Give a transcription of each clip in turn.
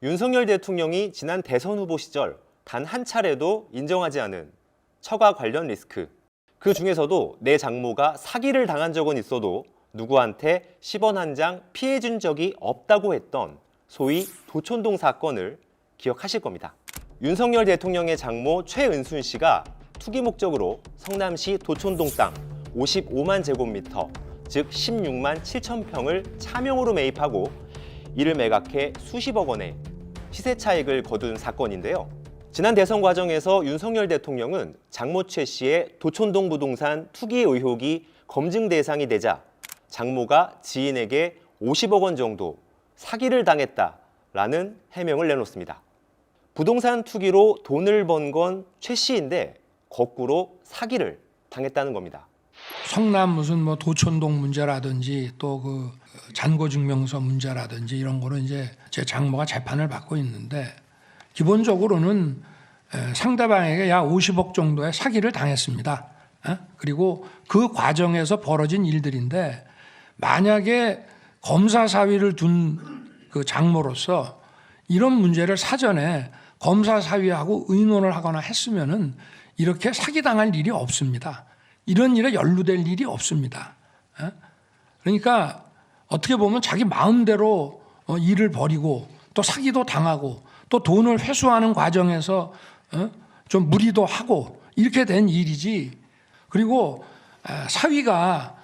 윤석열 대통령이 지난 대선 후보 시절 단 한 차례도 인정하지 않은 처가 관련 리스크. 그 중에서도 내 장모가 사기를 당한 적은 있어도 누구한테 10원 한 장 피해준 적이 없다고 했던 소위 도촌동 사건을 기억하실 겁니다. 윤석열 대통령의 장모 최은순 씨가 투기 목적으로 성남시 도촌동 땅 55만 제곱미터, 즉 16만 7천 평을 차명으로 매입하고 이를 매각해 수십억 원의 시세 차익을 거둔 사건인데요. 지난 대선 과정에서 윤석열 대통령은 장모 최 씨의 도촌동 부동산 투기 의혹이 검증 대상이 되자 장모가 지인에게 50억 원 정도 사기를 당했다라는 해명을 내놓습니다. 부동산 투기로 돈을 번 건 최 씨인데 거꾸로 사기를 당했다는 겁니다. 성남 무슨 뭐 도촌동 문제라든지 또 그 잔고증명서 문제라든지 이런 거는 이제 제 장모가 재판을 받고 있는데 기본적으로는 상대방에게 약 50억 정도의 사기를 당했습니다. 그리고 그 과정에서 벌어진 일들인데 만약에 검사 사위를 둔 그 장모로서 이런 문제를 사전에 검사 사위하고 의논을 하거나 했으면은 이렇게 사기당할 일이 없습니다. 이런 일에 연루될 일이 없습니다. 그러니까 어떻게 보면 자기 마음대로 일을 벌이고 또 사기도 당하고 또 돈을 회수하는 과정에서 좀 무리도 하고 이렇게 된 일이지. 그리고 사위가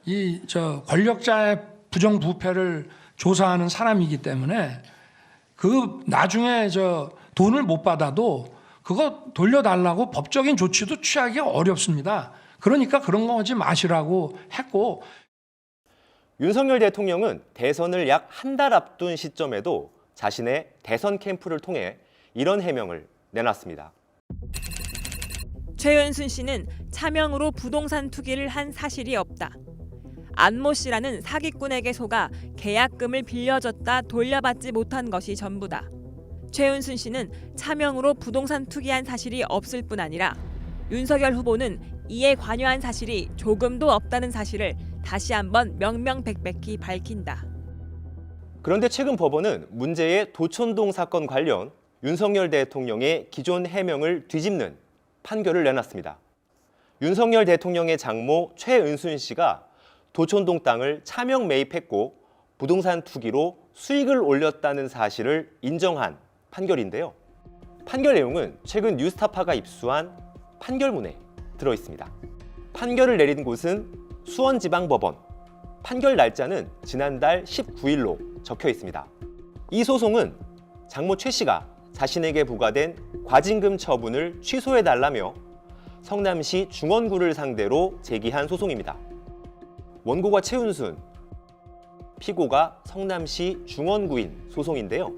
이 권력자의 부정부패를 조사하는 사람이기 때문에 그 나중에 돈을 못 받아도 그거 돌려달라고 법적인 조치도 취하기 어렵습니다. 그러니까 그런 거 하지 마시라고 했고. 윤석열 대통령은 대선을 약 한 달 앞둔 시점에도 자신의 대선 캠프를 통해 이런 해명을 내놨습니다. 최은순 씨는 차명으로 부동산 투기를 한 사실이 없다. 안모 씨라는 사기꾼에게 속아 계약금을 빌려줬다 돌려받지 못한 것이 전부다. 최은순 씨는 차명으로 부동산 투기한 사실이 없을 뿐 아니라 윤석열 후보는 이에 관여한 사실이 조금도 없다는 사실을 다시 한번 명명백백히 밝힌다. 그런데 최근 법원은 문제의 도촌동 사건 관련 윤석열 대통령의 기존 해명을 뒤집는 판결을 내놨습니다. 윤석열 대통령의 장모 최은순 씨가 도촌동 땅을 차명 매입했고 부동산 투기로 수익을 올렸다는 사실을 인정한 판결인데요. 판결 내용은 최근 뉴스타파가 입수한 판결문에 들어 있습니다. 판결을 내린 곳은 수원지방법원. 판결 날짜는 지난달 19일로 적혀 있습니다. 이 소송은 장모 최 씨가 자신에게 부과된 과징금 처분을 취소해달라며 성남시 중원구를 상대로 제기한 소송입니다. 원고가 최은순, 피고가 성남시 중원구인 소송인데요.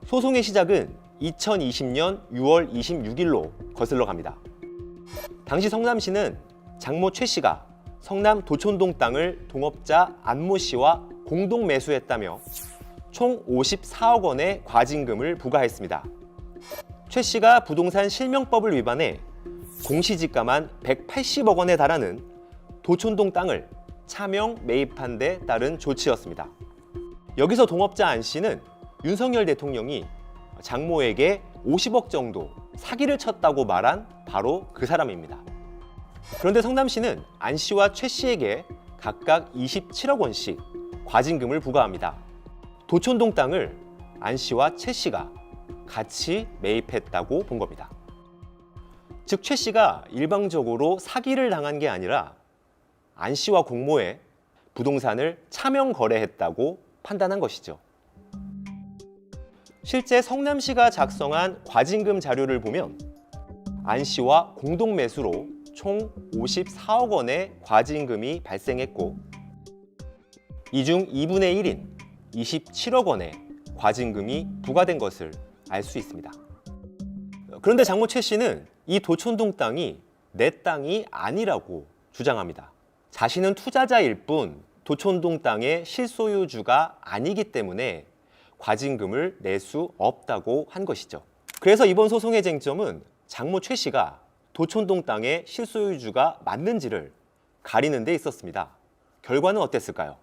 소송의 시작은 2020년 6월 26일로 거슬러 갑니다. 당시 성남시는 장모 최 씨가 성남 도촌동 땅을 동업자 안모 씨와 공동 매수했다며 총 54억 원의 과징금을 부과했습니다. 최 씨가 부동산 실명법을 위반해 공시지가만 180억 원에 달하는 도촌동 땅을 차명 매입한 데 따른 조치였습니다. 여기서 동업자 안 씨는 윤석열 대통령이 장모에게 50억 정도 사기를 쳤다고 말한 바로 그 사람입니다. 그런데 성남시는 안 씨와 최 씨에게 각각 27억 원씩 과징금을 부과합니다. 도촌동 땅을 안 씨와 최 씨가 같이 매입했다고 본 겁니다. 즉 최 씨가 일방적으로 사기를 당한 게 아니라 안 씨와 공모해 부동산을 차명 거래했다고 판단한 것이죠. 실제 성남시가 작성한 과징금 자료를 보면 안 씨와 공동 매수로 총 54억 원의 과징금이 발생했고 이 중 2분의 1인 27억 원의 과징금이 부과된 것을 알 수 있습니다. 그런데 장모 최 씨는 이 도촌동 땅이 내 땅이 아니라고 주장합니다. 자신은 투자자일 뿐 도촌동 땅의 실소유주가 아니기 때문에 과징금을 낼 수 없다고 한 것이죠. 그래서 이번 소송의 쟁점은 장모 최 씨가 도촌동 땅의 실소유주가 맞는지를 가리는 데 있었습니다. 결과는 어땠을까요?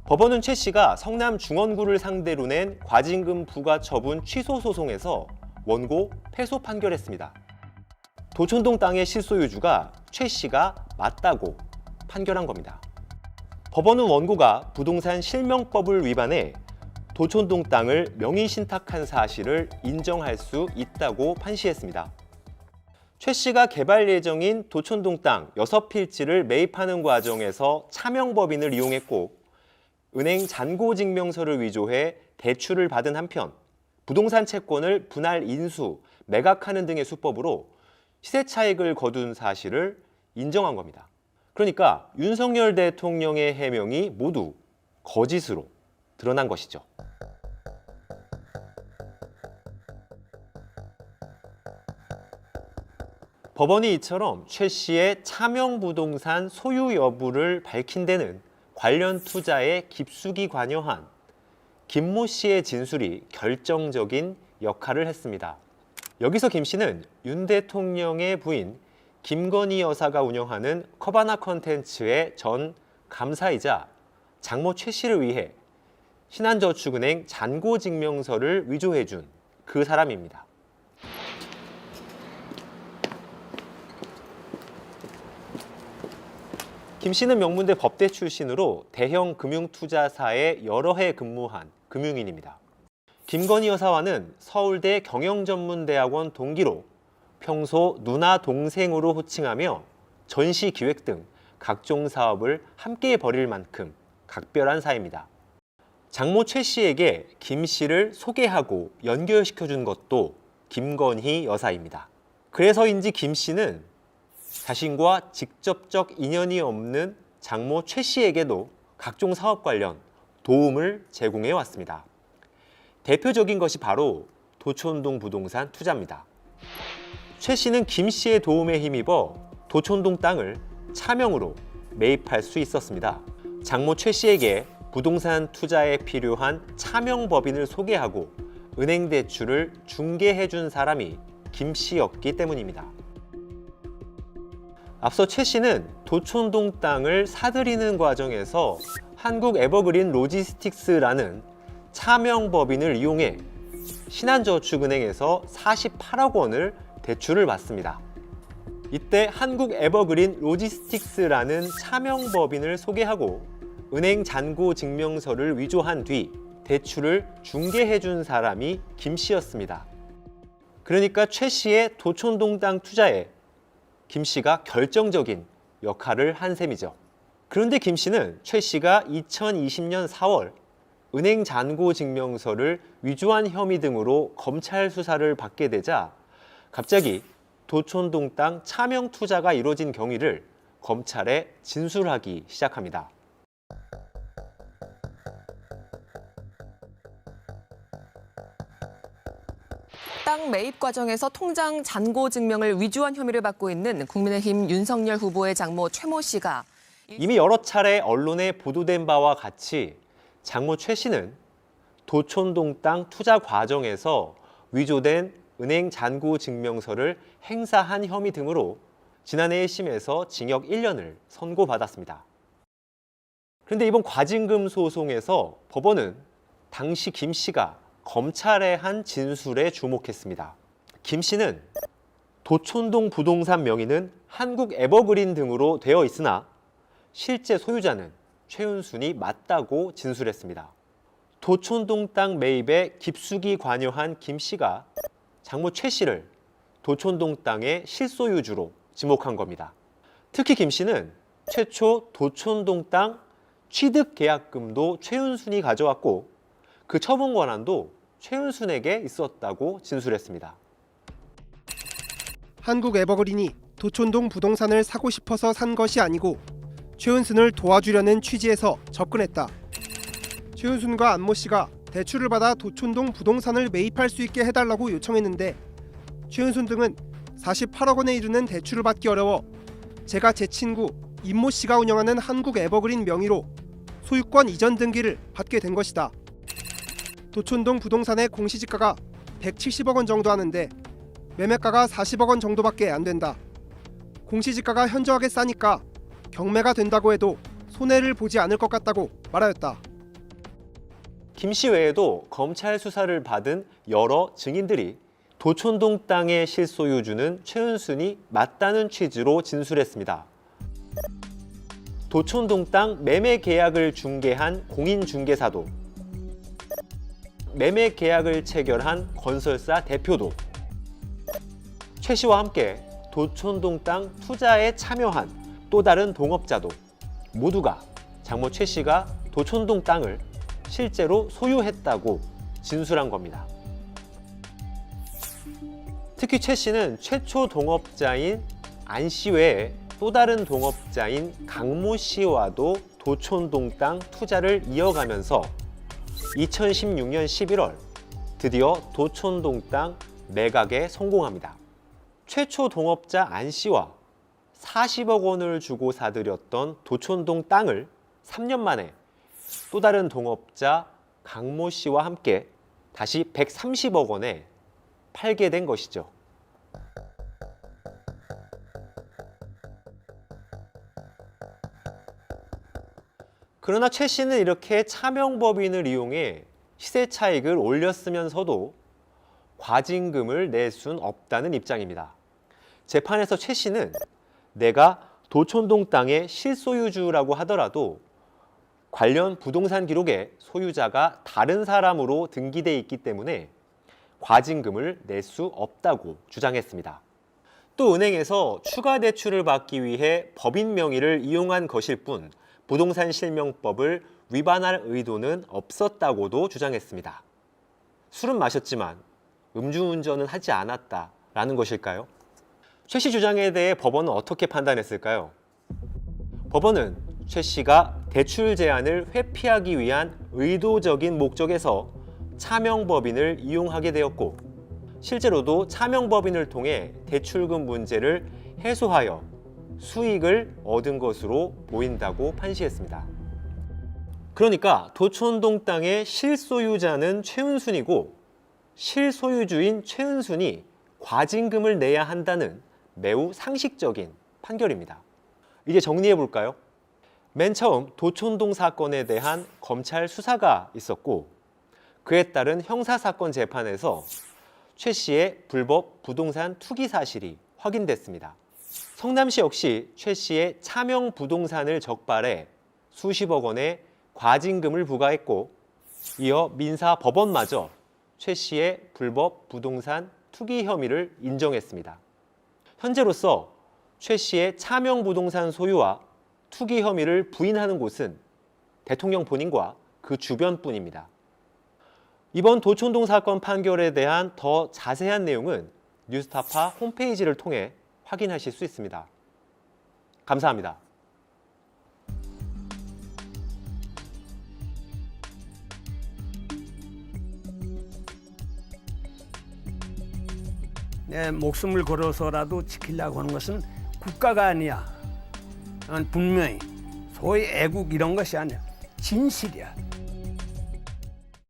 법원은 최 씨가 성남 중원구를 상대로 낸 과징금 부과 처분 취소 소송에서 원고 패소 판결했습니다. 도촌동 땅의 실소유주가 최 씨가 맞다고 판결한 겁니다. 법원은 원고가 부동산 실명법을 위반해 도촌동 땅을 명의신탁한 사실을 인정할 수 있다고 판시했습니다. 최 씨가 개발 예정인 도촌동 땅 6필지를 매입하는 과정에서 차명법인을 이용했고 은행 잔고증명서를 위조해 대출을 받은 한편 부동산 채권을 분할 인수, 매각하는 등의 수법으로 시세 차익을 거둔 사실을 인정한 겁니다. 그러니까 윤석열 대통령의 해명이 모두 거짓으로 드러난 것이죠. 법원이 이처럼 최 씨의 차명 부동산 소유 여부를 밝힌 데는 관련 투자에 깊숙이 관여한 김모 씨의 진술이 결정적인 역할을 했습니다. 여기서 김 씨는 윤 대통령의 부인 김건희 여사가 운영하는 커바나 컨텐츠의 전 감사이자 장모 최 씨를 위해 신한저축은행 잔고증명서를 위조해준 그 사람입니다. 김 씨는 명문대 법대 출신으로 대형 금융투자사에 여러 해 근무한 금융인입니다. 김건희 여사와는 서울대 경영전문대학원 동기로 평소 누나 동생으로 호칭하며 전시 기획 등 각종 사업을 함께 벌일 만큼 각별한 사이입니다. 장모 최 씨에게 김 씨를 소개하고 연결시켜준 것도 김건희 여사입니다. 그래서인지 김 씨는 자신과 직접적 인연이 없는 장모 최 씨에게도 각종 사업 관련 도움을 제공해 왔습니다. 대표적인 것이 바로 도촌동 부동산 투자입니다. 최 씨는 김 씨의 도움에 힘입어 도촌동 땅을 차명으로 매입할 수 있었습니다. 장모 최 씨에게 부동산 투자에 필요한 차명법인을 소개하고 은행 대출을 중개해 준 사람이 김 씨였기 때문입니다. 앞서 최 씨는 도촌동 땅을 사들이는 과정에서 한국 에버그린 로지스틱스라는 차명법인을 이용해 신한저축은행에서 48억 원을 대출을 받습니다. 이때 한국 에버그린 로지스틱스라는 차명법인을 소개하고 은행 잔고 증명서를 위조한 뒤 대출을 중개해 준 사람이 김 씨였습니다. 그러니까 최 씨의 도촌동 땅 투자에 김 씨가 결정적인 역할을 한 셈이죠. 그런데 김 씨는 최 씨가 2020년 4월 은행 잔고 증명서를 위조한 혐의 등으로 검찰 수사를 받게 되자 갑자기 도촌동 땅 차명 투자가 이루어진 경위를 검찰에 진술하기 시작합니다. 땅 매입 과정에서 통장 잔고 증명을 위조한 혐의를 받고 있는 국민의힘 윤석열 후보의 장모 최모 씨가 이미 여러 차례 언론에 보도된 바와 같이 장모 최 씨는 도촌동 땅 투자 과정에서 위조된 은행 잔고 증명서를 행사한 혐의 등으로 지난해 1심에서 징역 1년을 선고받았습니다. 그런데 이번 과징금 소송에서 법원은 당시 김 씨가 검찰에 한 진술에 주목했습니다. 김 씨는 도촌동 부동산 명의는 한국 에버그린 등으로 되어 있으나 실제 소유자는 최은순이 맞다고 진술했습니다. 도촌동 땅 매입에 깊숙이 관여한 김 씨가 장모 최 씨를 도촌동 땅의 실소유주로 지목한 겁니다. 특히 김 씨는 최초 도촌동 땅 취득 계약금도 최은순이 가져왔고 그 처분 권한도 최은순에게 있었다고 진술했습니다. 한국 에버그린이 도촌동 부동산을 사고 싶어서 산 것이 아니고 최은순을 도와주려는 취지에서 접근했다. 최은순과 안모 씨가 대출을 받아 도촌동 부동산을 매입할 수 있게 해달라고 요청했는데 최은순 등은 48억 원에 이르는 대출을 받기 어려워 제가 제 친구 임모 씨가 운영하는 한국 에버그린 명의로 소유권 이전 등기를 받게 된 것이다. 도촌동 부동산의 공시지가가 170억 원 정도 하는데 매매가가 40억 원 정도밖에 안 된다. 공시지가가 현저하게 싸니까 경매가 된다고 해도 손해를 보지 않을 것 같다고 말하였다. 김 씨 외에도 검찰 수사를 받은 여러 증인들이 도촌동 땅의 실소유주는 최은순이 맞다는 취지로 진술했습니다. 도촌동 땅 매매 계약을 중개한 공인중개사도, 매매 계약을 체결한 건설사 대표도, 최 씨와 함께 도촌동 땅 투자에 참여한 또 다른 동업자도 모두가 장모 최 씨가 도촌동 땅을 실제로 소유했다고 진술한 겁니다. 특히 최 씨는 최초 동업자인 안 씨 외에 또 다른 동업자인 강모 씨와도 도촌동 땅 투자를 이어가면서 2016년 11월 드디어 도촌동 땅 매각에 성공합니다. 최초 동업자 안 씨와 40억 원을 주고 사들였던 도촌동 땅을 3년 만에 또 다른 동업자 강모 씨와 함께 다시 130억 원에 팔게 된 것이죠. 그러나 최 씨는 이렇게 차명법인을 이용해 시세 차익을 올렸으면서도 과징금을 낼 순 없다는 입장입니다. 재판에서 최 씨는 내가 도촌동 땅의 실소유주라고 하더라도 관련 부동산 기록에 소유자가 다른 사람으로 등기돼 있기 때문에 과징금을 낼 수 없다고 주장했습니다. 또 은행에서 추가 대출을 받기 위해 법인 명의를 이용한 것일 뿐 부동산 실명법을 위반할 의도는 없었다고도 주장했습니다. 술은 마셨지만 음주운전은 하지 않았다라는 것일까요? 최 씨 주장에 대해 법원은 어떻게 판단했을까요? 법원은 최 씨가 대출 제한을 회피하기 위한 의도적인 목적에서 차명법인을 이용하게 되었고 실제로도 차명법인을 통해 대출금 문제를 해소하여 수익을 얻은 것으로 보인다고 판시했습니다. 그러니까 도촌동 땅의 실소유자는 최은순이고 실소유주인 최은순이 과징금을 내야 한다는 매우 상식적인 판결입니다. 이제 정리해 볼까요? 맨 처음 도촌동 사건에 대한 검찰 수사가 있었고 그에 따른 형사사건 재판에서 최 씨의 불법 부동산 투기 사실이 확인됐습니다. 성남시 역시 최 씨의 차명 부동산을 적발해 수십억 원의 과징금을 부과했고 이어 민사법원마저 최 씨의 불법 부동산 투기 혐의를 인정했습니다. 현재로서 최 씨의 차명 부동산 소유와 투기 혐의를 부인하는 곳은 대통령 본인과 그 주변뿐입니다. 이번 도촌동 사건 판결에 대한 더 자세한 내용은 뉴스타파 홈페이지를 통해 확인하실 수 있습니다. 감사합니다. 내 목숨을 걸어서라도 지키려고 하는 것은 국가가 아니야. 난 분명히 소위 애국 이런 것이 아니야. 진실이야.